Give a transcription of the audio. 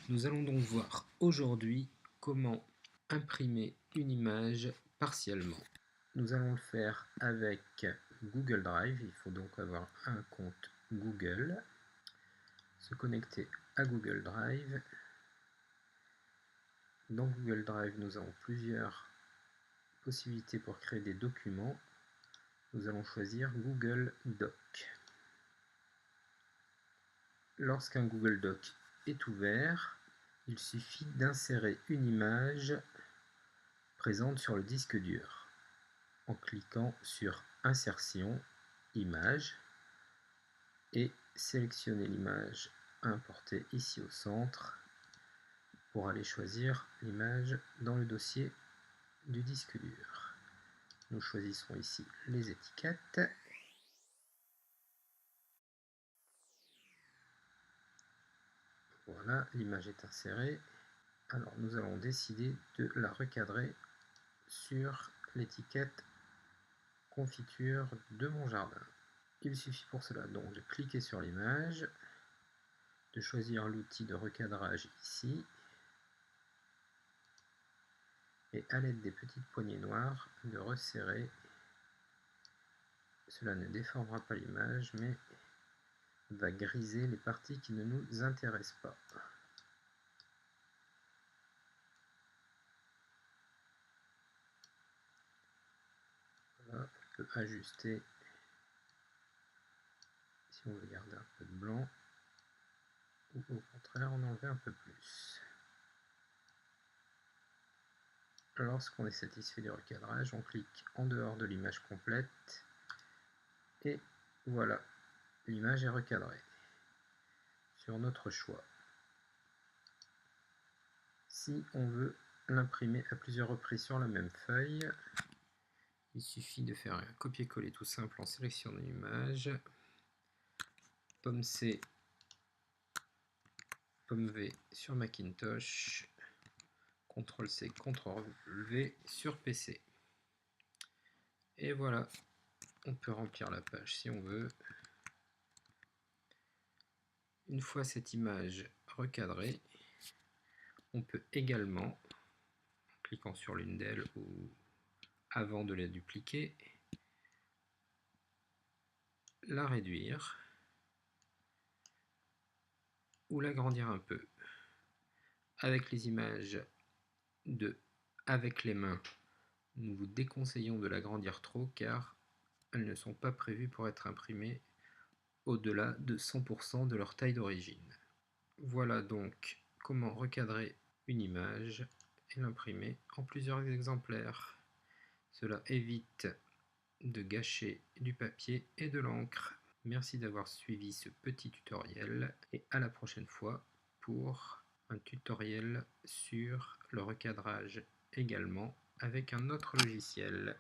Nous allons donc voir aujourd'hui comment imprimer une image partiellement. Nous allons le faire avec Google Drive. Il faut donc avoir un compte Google, se connecter à Google Drive. Dans Google Drive, nous avons plusieurs possibilités pour créer des documents. Nous allons choisir Google Doc. Lorsqu'un Google Doc est ouvert, il suffit d'insérer une image présente sur le disque dur en cliquant sur Insertion, Image et sélectionner l'image à importer ici au centre pour aller choisir l'image dans le dossier du disque dur. Nous choisissons ici les étiquettes. Voilà, l'image est insérée. Alors nous allons décider de la recadrer sur l'étiquette confiture de mon jardin. Il suffit pour cela donc de cliquer sur l'image, de choisir l'outil de recadrage ici, et à l'aide des petites poignées noires de resserrer. Cela ne déformera pas l'image mais va griser les parties qui ne nous intéressent pas. Voilà, on peut ajuster si on veut garder un peu de blanc ou au contraire en enlever un peu plus. Lorsqu'on est satisfait du recadrage, on clique en dehors de l'image complète et voilà, l'image est recadrée sur notre choix. Si on veut l'imprimer à plusieurs reprises sur la même feuille, il suffit de faire un copier-coller tout simple en sélectionnant l'image, pomme C, pomme V sur Macintosh, CTRL C, CTRL V sur PC. Et voilà, on peut remplir la page si on veut. Une fois cette image recadrée, on peut également, en cliquant sur l'une d'elles ou avant de la dupliquer, la réduire ou l'agrandir un peu. Avec les images avec les mains, nous vous déconseillons de l'agrandir trop car elles ne sont pas prévues pour être imprimées au-delà de 100% de leur taille d'origine. Voilà donc comment recadrer une image et l'imprimer en plusieurs exemplaires. Cela évite de gâcher du papier et de l'encre. Merci d'avoir suivi ce petit tutoriel et à la prochaine fois pour un tutoriel sur le recadrage également avec un autre logiciel.